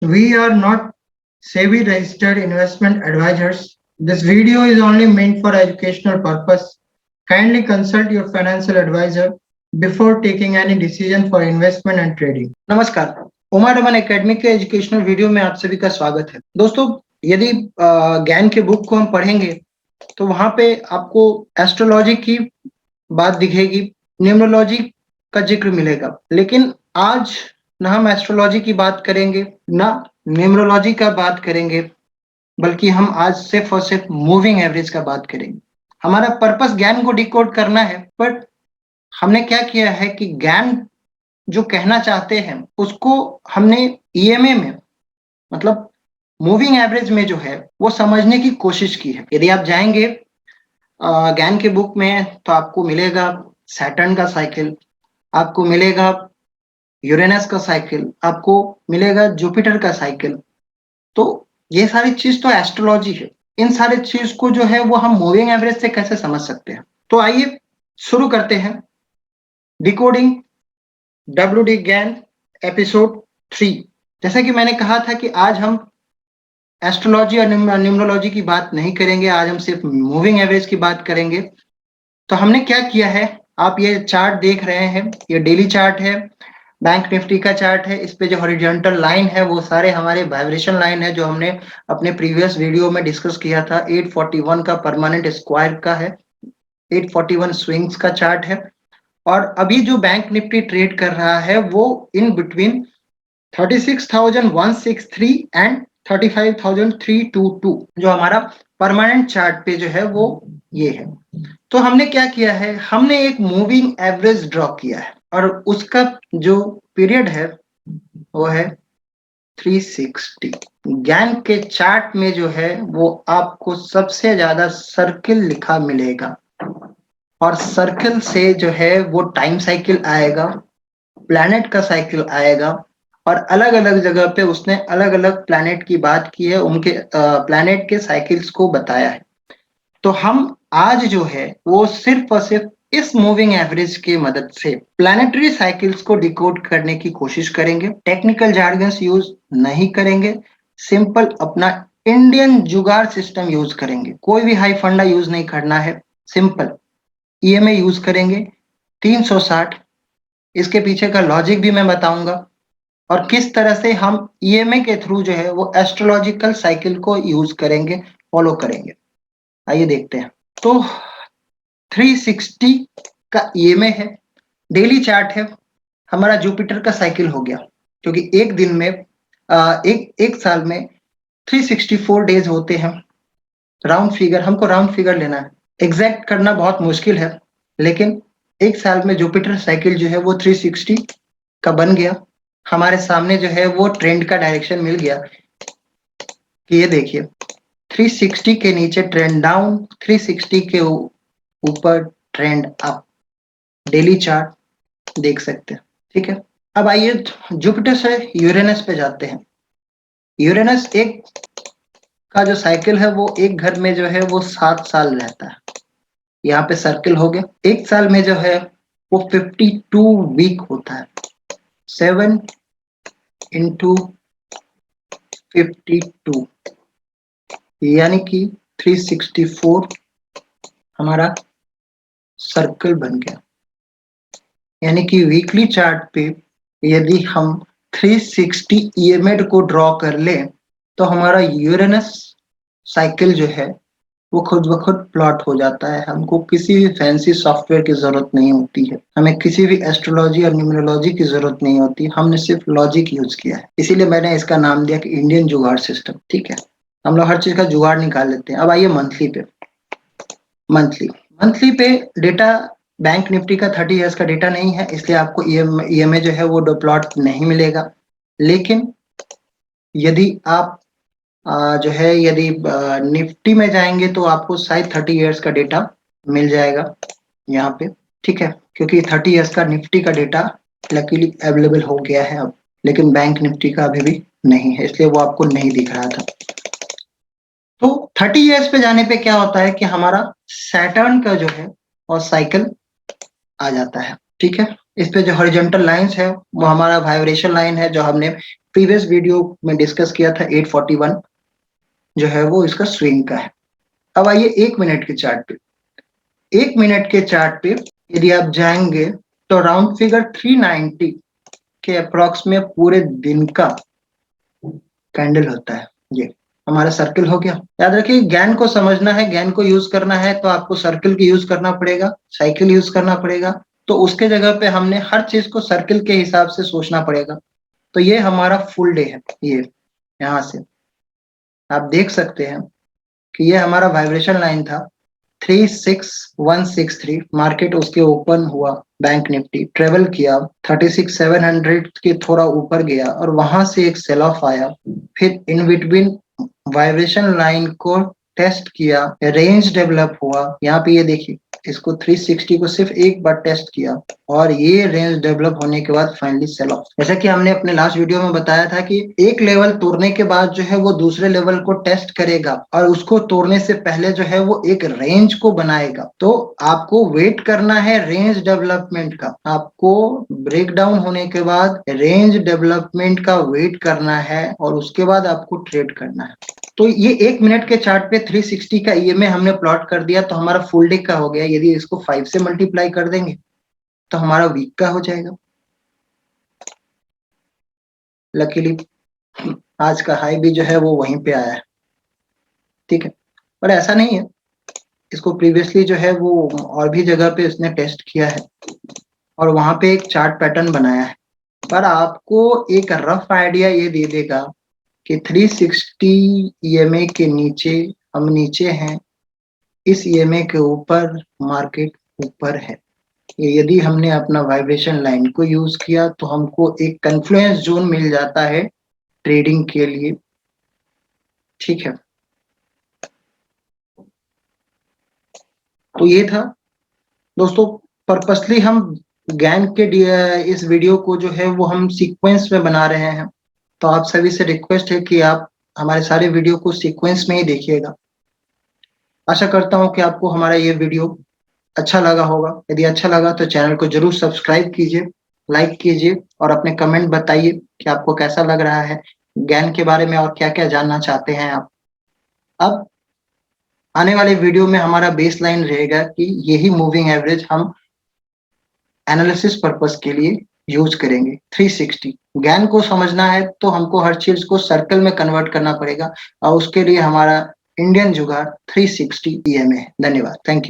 We are not SEBI registered investment advisors. This video is only meant for educational purpose. Kindly consult your financial advisor before taking any decision for investment and trading. नमस्कार, Uma Raman academy के educational video में आप सभी का स्वागत है। दोस्तों, यदि ज्ञान के बुक को हम पढ़ेंगे तो वहां पे आपको एस्ट्रोलॉजी की बात दिखेगी, न्यूमरोलॉजी का जिक्र मिलेगा। लेकिन आज ना हम एस्ट्रोलॉजी की बात करेंगे, ना न्यूमरोलॉजी का बात करेंगे, बल्कि हम आज सिर्फ और सिर्फ मूविंग एवरेज का बात करेंगे। हमारा पर्पस ज्ञान को डिकोड करना है, बट हमने क्या किया है कि ज्ञान जो कहना चाहते हैं उसको हमने ईएमए में, मतलब मूविंग एवरेज में जो है वो समझने की कोशिश की है। यदि आप जाएंगे ज्ञान के बुक में तो आपको मिलेगा सैटर्न का साइकिल, आपको मिलेगा यूरेनस का साइकिल, आपको मिलेगा जुपिटर का साइकिल। तो ये सारी चीज तो एस्ट्रोलॉजी है। इन सारे चीज को जो है वो हम मूविंग एवरेज से कैसे समझ सकते हैं? तो आइए शुरू करते हैं डिकोडिंग WD ज्ञान एपिसोड 3। जैसा कि मैंने कहा था कि आज हम एस्ट्रोलॉजी और न्यूमरोलॉजी की बात नहीं करेंगे, आज हम सिर्फ मूविंग एवरेज की बात करेंगे। तो हमने क्या किया है, आप ये चार्ट देख रहे हैं, ये डेली चार्ट है, बैंक निफ्टी का चार्ट है। इस पे जो हॉरिजॉन्टल लाइन है वो सारे हमारे वाइब्रेशन लाइन है जो हमने अपने प्रीवियस वीडियो में डिस्कस किया था। 841 का परमानेंट स्क्वायर का है, 841 स्विंग्स का चार्ट है। और अभी जो बैंक निफ्टी ट्रेड कर रहा है वो इन बिटवीन 36,163 एंड 35,322, जो हमारा परमानेंट चार्ट पे जो है वो ये है। तो हमने क्या किया है, हमने एक मूविंग एवरेज ड्रॉ किया है और उसका जो पीरियड है वो है 360। ज्ञान के चार्ट में जो है वो आपको सबसे ज्यादा सर्किल लिखा मिलेगा और सर्किल से जो है वो टाइम साइकिल आएगा, प्लैनेट का साइकिल आएगा और अलग अलग जगह पे उसने अलग अलग प्लैनेट की बात की है, उनके प्लैनेट के साइकिल्स को बताया है। तो हम आज जो है वो सिर्फ और सिर्फ इस मूविंग एवरेज की मदद से प्लैनेटरी साइकिल्स को डिकोड करने की कोशिश करेंगे। टेक्निकल जार्गन्स यूज नहीं करेंगे, सिंपल अपना इंडियन जुगाड़ सिस्टम यूज करेंगे। कोई भी हाई फंडा यूज नहीं करना है, सिंपल ईएमए यूज करेंगे 360। इसके पीछे का लॉजिक भी मैं बताऊंगा और किस तरह से हम ईएमए के थ्रू जो है वो एस्ट्रोलॉजिकल साइकिल को यूज करेंगे, फॉलो करेंगे। आइए देखते हैं। तो 360 का ईएमए है, डेली चार्ट है, हमारा जुपिटर का साइकिल हो गया, क्योंकि एक दिन में एक साल में 364 डेज होते हैं। राउंड फिगर, हमको राउंड फिगर लेना है, एग्जैक्ट करना बहुत मुश्किल है, लेकिन एक साल में जुपिटर साइकिल जो है वो 360 का बन गया। हमारे सामने जो है वो ट्रेंड का डायरेक्शन मिल गया कि ये देखिए 360 के नीचे ट्रेंड डाउन, 360 के ऊपर ट्रेंड अप, डेली चार्ट देख सकते हैं। ठीक है, अब आइए जुपिटर से यूरेनस पे जाते हैं। यूरेनस एक का जो साइकिल है वो एक घर में जो है वो 7 साल रहता है। यहाँ पे सर्किल हो गया। एक साल में जो है वो 52 वीक होता है। 7 इंटू 52 यानी कि 364 हमारा सर्कल बन गया। यानी कि वीकली चार्ट पे यदि हम 360 ईएमए को ड्रॉ कर ले तो हमारा यूरेनस साइकिल जो है वो खुद ब खुद प्लॉट हो जाता है। हमको किसी भी फैंसी सॉफ्टवेयर की जरूरत नहीं होती है, हमें किसी भी एस्ट्रोलॉजी और न्यूमरोलॉजी की जरूरत नहीं होती, हमने सिर्फ लॉजिक यूज किया है। इसीलिए मैंने इसका नाम दिया कि इंडियन जुगाड़ सिस्टम। ठीक है, हम लोग हर चीज का जुगाड़ निकाल लेते हैं। अब आइए मंथली पे। मंथली मंथली पे डेटा बैंक निफ्टी का 30 इयर्स का डेटा नहीं है, इसलिए आपको ईएमए जो है वो प्लॉट नहीं मिलेगा। लेकिन यदि आप जो है यदि निफ्टी में जाएंगे तो आपको शायद 30 इयर्स का डेटा मिल जाएगा यहाँ पे। ठीक है, क्योंकि 30 इयर्स का निफ्टी का डेटा लकीली अवेलेबल हो गया है अब, लेकिन बैंक निफ्टी का अभी भी नहीं है, इसलिए वो आपको नहीं दिख रहा था। तो 30 इयर्स पे जाने पे क्या होता है कि हमारा सैटर्न का जो है और साइकिल आ जाता है। ठीक है। इस पे जो हॉरिजॉन्टल लाइंस है वो हमारा वाइब्रेशन लाइन है, जो हमने प्रीवियस वीडियो में डिस्कस किया था। 841 जो है वो इसका स्विंग का है। अब आइए 1 मिनट के चार्ट पे। 1 मिनट के चार्ट पे यदि आप जाएंगे तो राउंड फिगर 390 के अप्रॉक्स में पूरे दिन का कैंडल होता है। ये हमारा सर्कल हो गया। याद रखिए, ज्ञान को समझना है, ज्ञान को यूज करना है तो आपको सर्कल की यूज करना पड़ेगा, साइकिल यूज करना पड़ेगा। तो उसके जगह पे हमने हर चीज को सर्कल के हिसाब से सोचना पड़ेगा। तो ये हमारा फुल डे है। ये यहाँ से आप देख सकते हैं कि ये हमारा वाइब्रेशन लाइन था 36163। मार्केट उसके ओपन हुआ, बैंक निफ्टी ट्रेवल किया 36700 के थोड़ा ऊपर गया और वहां से एक सेल ऑफ आया। फिर इन बिटवीन वाइब्रेशन लाइन को टेस्ट किया, रेंज डेवलप हुआ। यहाँ पे ये देखिए, इसको 360 को सिर्फ एक बार टेस्ट किया और ये रेंज डेवलप होने के बाद फाइनली सेल ऑफ। जैसा कि हमने अपने लास्ट वीडियो में बताया था कि एक लेवल तोड़ने के बाद जो है वो दूसरे लेवल को टेस्ट करेगा और उसको तोड़ने से पहले जो है वो एक रेंज को बनाएगा। तो आपको वेट करना है रेंज डेवलपमेंट का। आपको ब्रेकडाउन होने के बाद रेंज डेवलपमेंट का वेट करना है और उसके बाद आपको ट्रेड करना है। तो ये 1 मिनट के चार्ट पे 360 का ईएमए हमने प्लॉट कर दिया तो हमारा फुल डे का हो गया। यदि इसको 5 से मल्टीप्लाई कर देंगे तो हमारा वीक का हो जाएगा। लकीली आज का हाई भी जो है वो वहीं पे आया है। ठीक है, पर ऐसा नहीं है, इसको प्रीवियसली जो है वो और भी जगह पे उसने टेस्ट किया है और वहां पे एक चार्ट पैटर्न बनाया है। पर आपको एक रफ आइडिया ये दे देगा कि 360 ईएमए के नीचे हम नीचे हैं, इस ईएमए के ऊपर मार्केट ऊपर है। यदि हमने अपना वाइब्रेशन लाइन को यूज किया तो हमको एक कन्फ्लुएंस जोन मिल जाता है ट्रेडिंग के लिए। ठीक है, तो ये था दोस्तों। पर्पसली हम ज्ञान के इस वीडियो को जो है वो हम सीक्वेंस में बना रहे हैं। तो आप सभी से रिक्वेस्ट है कि आप हमारे सारे वीडियो को सीक्वेंस में ही देखिएगा। आशा करता हूँ कि आपको हमारा ये वीडियो अच्छा लगा होगा। यदि अच्छा लगा तो चैनल को जरूर सब्सक्राइब कीजिए, लाइक कीजिए और अपने कमेंट बताइए कि आपको कैसा लग रहा है, ज्ञान के बारे में और क्या क्या जानना चाहते हैं आप। अब आने वाले वीडियो में हमारा बेस लाइन रहेगा कि यही मूविंग एवरेज हम एनालिसिस पर्पस के लिए यूज करेंगे। 360 ज्ञान को समझना है तो हमको हर चीज को सर्कल में कन्वर्ट करना पड़ेगा और उसके लिए हमारा इंडियन जुगाड़ 360 ईएमए है। धन्यवाद, थैंक यू।